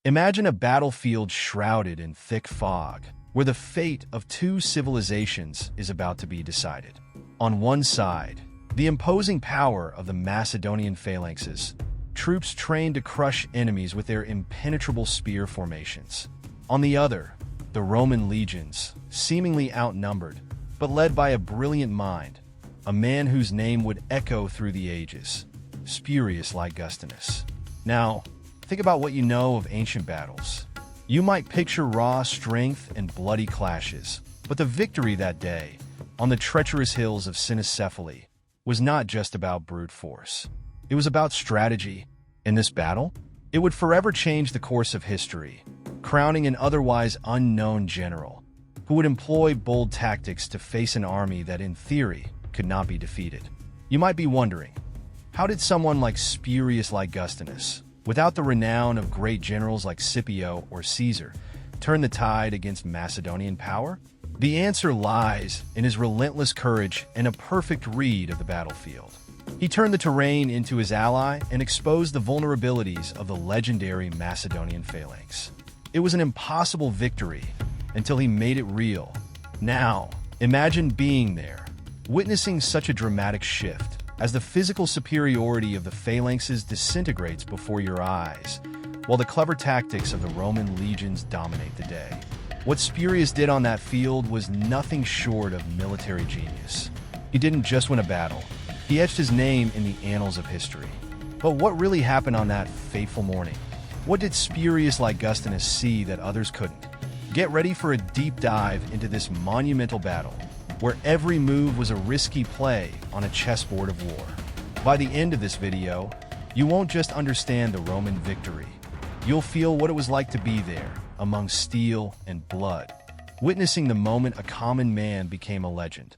Imagine a battlefield shrouded in thick fog, where the fate of two civilizations is about to be decided. On one side, the imposing power of the Macedonian phalanxes, troops trained to crush enemies with their impenetrable spear formations. On the other, the Roman legions, seemingly outnumbered, but led by a brilliant mind, a man whose name would echo through the ages, Spurius Ligustinus. Now, think about what you know of ancient battles. You might picture raw strength and bloody clashes, but the victory that day, on the treacherous hills of Cynoscephalae, was not just about brute force. It was about strategy. In this battle, it would forever change the course of history, crowning an otherwise unknown general who would employ bold tactics to face an army that, in theory, could not be defeated. You might be wondering, how did someone like Spurius Ligustinus, without the renown of great generals like Scipio or Caesar, turn the tide against Macedonian power? The answer lies in his relentless courage and a perfect read of the battlefield. He turned the terrain into his ally and exposed the vulnerabilities of the legendary Macedonian phalanx. It was an impossible victory until he made it real. Now, imagine being there, witnessing such a dramatic shift as the physical superiority of the phalanxes disintegrates before your eyes, while the clever tactics of the Roman legions dominate the day. What Spurius did on that field was nothing short of military genius. He didn't just win a battle, he etched his name in the annals of history. But what really happened on that fateful morning? What did Spurius Ligustinus see that others couldn't? Get ready for a deep dive into this monumental battle, where every move was a risky play on a chessboard of war. By the end of this video, you won't just understand the Roman victory. You'll feel what it was like to be there, among steel and blood, witnessing the moment a common man became a legend.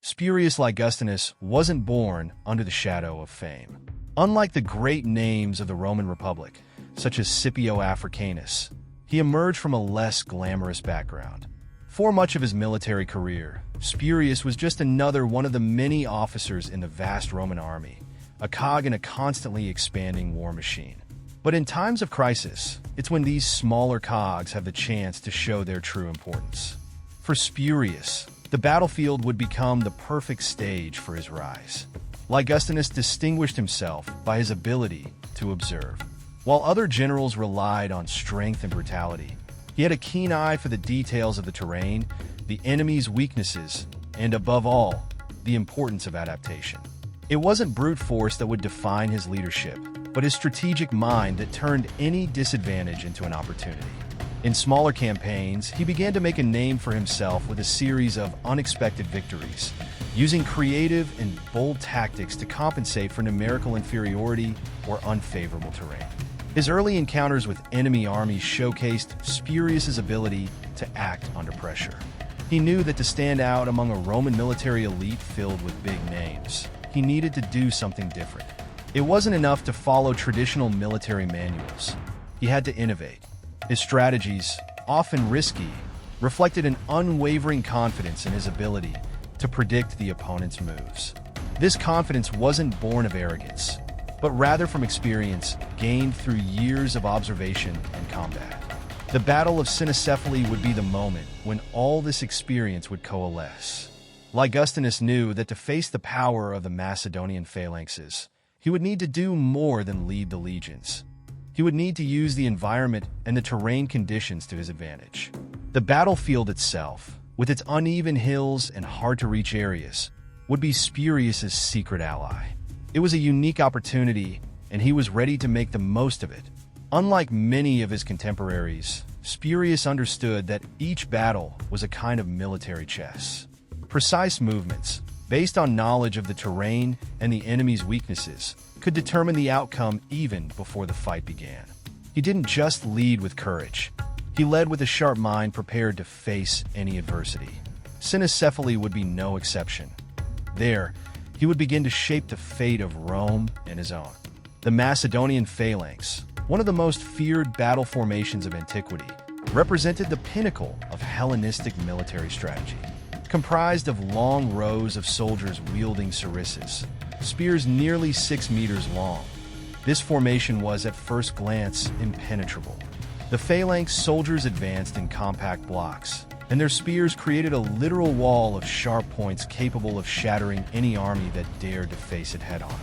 Spurius Ligustinus wasn't born under the shadow of fame. Unlike the great names of the Roman Republic, such as Scipio Africanus, he emerged from a less glamorous background. For much of his military career, Spurius was just another one of the many officers in the vast Roman army, a cog in a constantly expanding war machine. But in times of crisis, it's when these smaller cogs have the chance to show their true importance. For Spurius, the battlefield would become the perfect stage for his rise. Ligustinus distinguished himself by his ability to observe. While other generals relied on strength and brutality, he had a keen eye for the details of the terrain, the enemy's weaknesses, and above all, the importance of adaptation. It wasn't brute force that would define his leadership, but his strategic mind that turned any disadvantage into an opportunity. In smaller campaigns, he began to make a name for himself with a series of unexpected victories, using creative and bold tactics to compensate for numerical inferiority or unfavorable terrain. His early encounters with enemy armies showcased Spurius's ability to act under pressure. He knew that to stand out among a Roman military elite filled with big names, he needed to do something different. It wasn't enough to follow traditional military manuals. He had to innovate. His strategies, often risky, reflected an unwavering confidence in his ability to predict the opponent's moves. This confidence wasn't born of arrogance, but rather from experience gained through years of observation and combat. The Battle of Cinoscephalae would be the moment when all this experience would coalesce. Ligustinus knew that to face the power of the Macedonian phalanxes, he would need to do more than lead the legions. He would need to use the environment and the terrain conditions to his advantage. The battlefield itself, with its uneven hills and hard-to-reach areas, would be Spurius's secret ally. It was a unique opportunity, and he was ready to make the most of it. Unlike many of his contemporaries, Spurius understood that each battle was a kind of military chess. Precise movements, based on knowledge of the terrain and the enemy's weaknesses, could determine the outcome even before the fight began. He didn't just lead with courage. He led with a sharp mind prepared to face any adversity. Cynoscephalae would be no exception. There, he would begin to shape the fate of Rome and his own. The Macedonian phalanx, one of the most feared battle formations of antiquity, represented the pinnacle of Hellenistic military strategy. Comprised of long rows of soldiers wielding sarissas, spears nearly 6 meters long, This formation was, at first glance, impenetrable. The phalanx soldiers advanced in compact blocks, and their spears created a literal wall of sharp points capable of shattering any army that dared to face it head-on.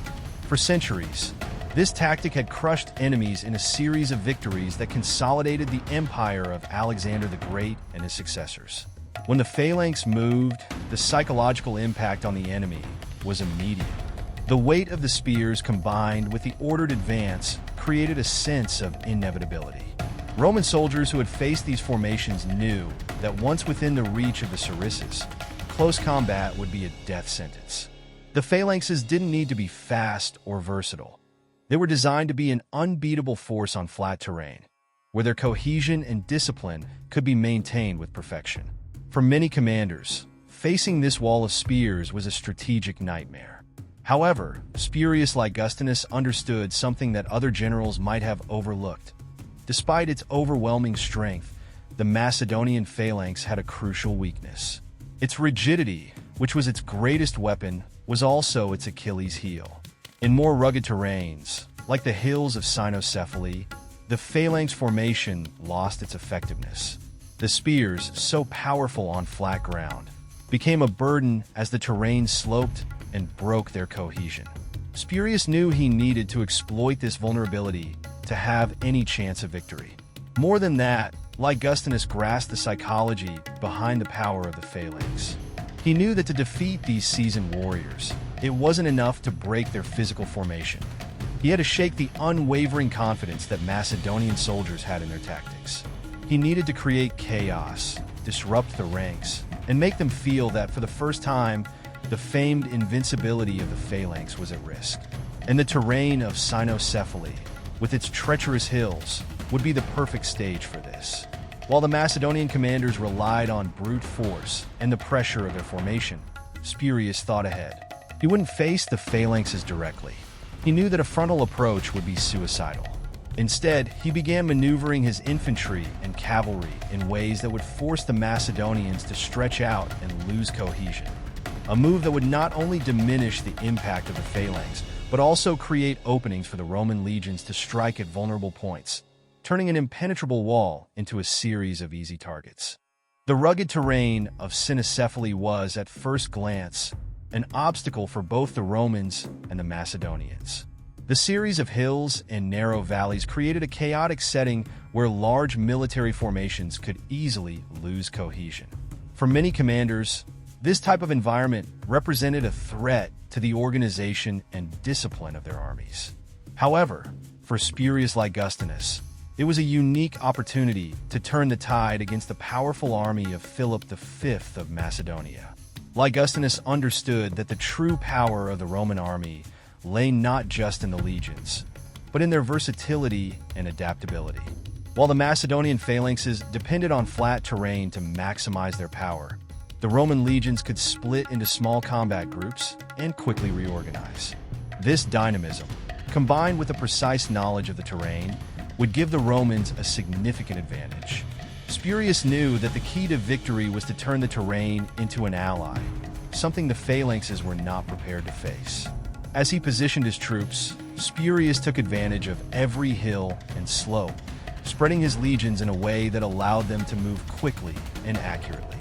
For centuries, this tactic had crushed enemies in a series of victories that consolidated the empire of Alexander the Great and his successors. When the phalanx moved, the psychological impact on the enemy was immediate. The weight of the spears combined with the ordered advance created a sense of inevitability. Roman soldiers who had faced these formations knew that once within the reach of the sarissas, close combat would be a death sentence. The phalanxes didn't need to be fast or versatile. They were designed to be an unbeatable force on flat terrain, where their cohesion and discipline could be maintained with perfection. For many commanders, facing this wall of spears was a strategic nightmare. However, Spurius Ligustinus understood something that other generals might have overlooked. Despite its overwhelming strength, the Macedonian phalanx had a crucial weakness. Its rigidity, which was its greatest weapon, was also its Achilles heel. In more rugged terrains, like the hills of Cynoscephalae, the phalanx formation lost its effectiveness. The spears, so powerful on flat ground, became a burden as the terrain sloped and broke their cohesion. Spurius knew he needed to exploit this vulnerability to have any chance of victory. More than that, Ligustinus grasped the psychology behind the power of the phalanx. He knew that to defeat these seasoned warriors, it wasn't enough to break their physical formation. He had to shake the unwavering confidence that Macedonian soldiers had in their tactics. He needed to create chaos, disrupt the ranks, and make them feel that for the first time, the famed invincibility of the phalanx was at risk. And the terrain of Cynoscephalae, with its treacherous hills, would be the perfect stage for this. While the Macedonian commanders relied on brute force and the pressure of their formation, Spurius thought ahead. He wouldn't face the phalanxes directly. He knew that a frontal approach would be suicidal. Instead, he began maneuvering his infantry and cavalry in ways that would force the Macedonians to stretch out and lose cohesion. A move that would not only diminish the impact of the phalanx, but also create openings for the Roman legions to strike at vulnerable points, turning an impenetrable wall into a series of easy targets. The rugged terrain of Cynoscephalae was, at first glance, an obstacle for both the Romans and the Macedonians. The series of hills and narrow valleys created a chaotic setting where large military formations could easily lose cohesion. For many commanders, this type of environment represented a threat to the organization and discipline of their armies. However, for Spurius Ligustinus, it was a unique opportunity to turn the tide against the powerful army of Philip V of Macedonia. Ligustinus understood that the true power of the Roman army lay not just in the legions, but in their versatility and adaptability. While the Macedonian phalanxes depended on flat terrain to maximize their power, the Roman legions could split into small combat groups and quickly reorganize. This dynamism, combined with a precise knowledge of the terrain, would give the Romans a significant advantage. Spurius knew that the key to victory was to turn the terrain into an ally, something the phalanxes were not prepared to face. As he positioned his troops, Spurius took advantage of every hill and slope, spreading his legions in a way that allowed them to move quickly and accurately.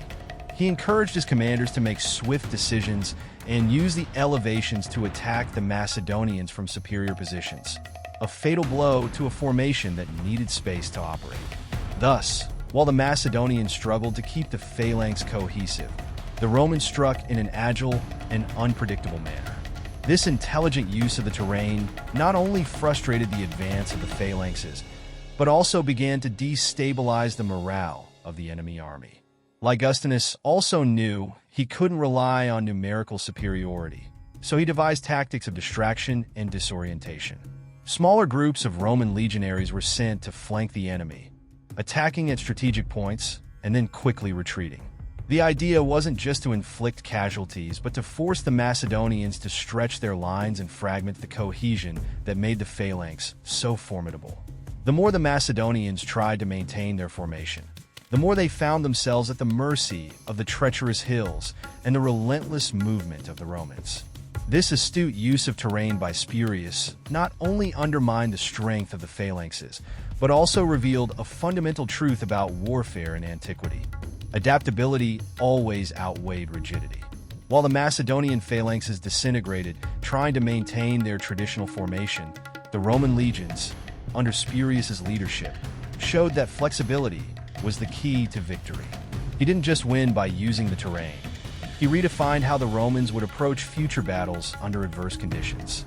He encouraged his commanders to make swift decisions and use the elevations to attack the Macedonians from superior positions, a fatal blow to a formation that needed space to operate. Thus, while the Macedonians struggled to keep the phalanx cohesive, the Romans struck in an agile and unpredictable manner. This intelligent use of the terrain not only frustrated the advance of the phalanxes, but also began to destabilize the morale of the enemy army. Ligustinus also knew he couldn't rely on numerical superiority, so he devised tactics of distraction and disorientation. Smaller groups of Roman legionaries were sent to flank the enemy, attacking at strategic points and then quickly retreating. The idea wasn't just to inflict casualties, but to force the Macedonians to stretch their lines and fragment the cohesion that made the phalanx so formidable. The more the Macedonians tried to maintain their formation, the more they found themselves at the mercy of the treacherous hills and the relentless movement of the Romans. This astute use of terrain by Spurius not only undermined the strength of the phalanxes, but also revealed a fundamental truth about warfare in antiquity. Adaptability always outweighed rigidity. While the Macedonian phalanxes disintegrated, trying to maintain their traditional formation, the Roman legions, under Spurius's leadership, showed that flexibility was the key to victory. He didn't just win by using the terrain. He redefined how the Romans would approach future battles under adverse conditions.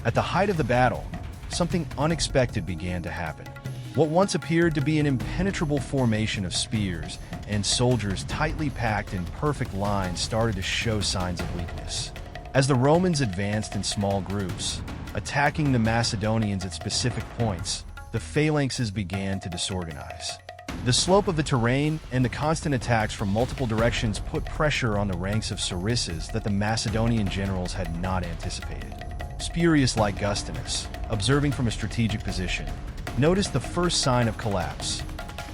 At the height of the battle, something unexpected began to happen. What once appeared to be an impenetrable formation of spears and soldiers tightly packed in perfect lines started to show signs of weakness. As the Romans advanced in small groups, attacking the Macedonians at specific points, the phalanxes began to disorganize. The slope of the terrain and the constant attacks from multiple directions put pressure on the ranks of sarissas that the Macedonian generals had not anticipated. Spurius Ligustinus, observing from a strategic position, noticed the first sign of collapse.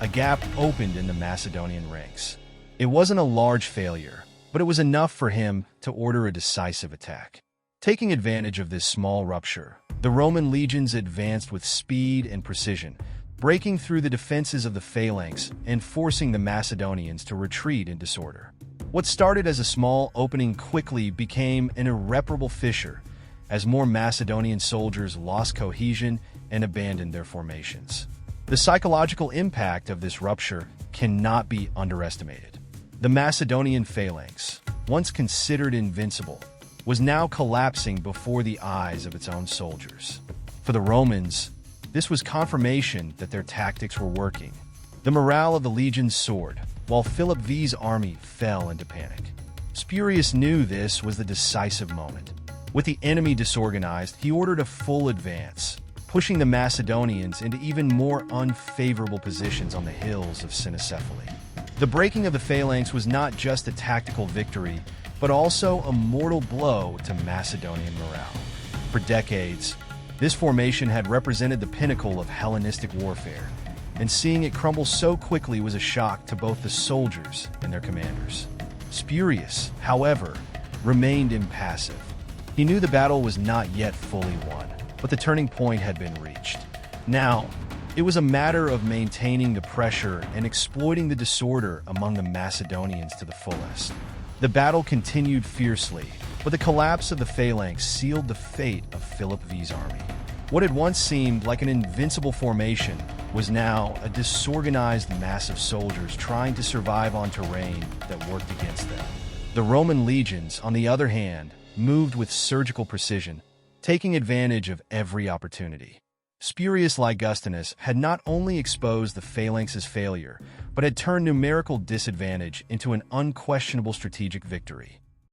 A gap opened in the Macedonian ranks. It wasn't a large failure, but it was enough for him to order a decisive attack. Taking advantage of this small rupture, the Roman legions advanced with speed and precision, breaking through the defenses of the phalanx and forcing the Macedonians to retreat in disorder. What started as a small opening quickly became an irreparable fissure as more Macedonian soldiers lost cohesion and abandoned their formations. The psychological impact of this rupture cannot be underestimated. The Macedonian phalanx, once considered invincible, was now collapsing before the eyes of its own soldiers. For the Romans, this was confirmation that their tactics were working. The morale of the legions soared, while Philip V's army fell into panic. Spurius knew this was the decisive moment. With the enemy disorganized, he ordered a full advance, pushing the Macedonians into even more unfavorable positions on the hills of Cynoscephalae. The breaking of the phalanx was not just a tactical victory, but also a mortal blow to Macedonian morale. For decades, this formation had represented the pinnacle of Hellenistic warfare, and seeing it crumble so quickly was a shock to both the soldiers and their commanders. Spurius, however, remained impassive. He knew the battle was not yet fully won, but the turning point had been reached. Now, it was a matter of maintaining the pressure and exploiting the disorder among the Macedonians to the fullest. The battle continued fiercely, but the collapse of the phalanx sealed the fate of Philip V's army. What had once seemed like an invincible formation was now a disorganized mass of soldiers trying to survive on terrain that worked against them. The Roman legions, on the other hand, moved with surgical precision, taking advantage of every opportunity. Spurius Ligustinus had not only exposed the phalanx's failure, but had turned numerical disadvantage into an unquestionable strategic victory.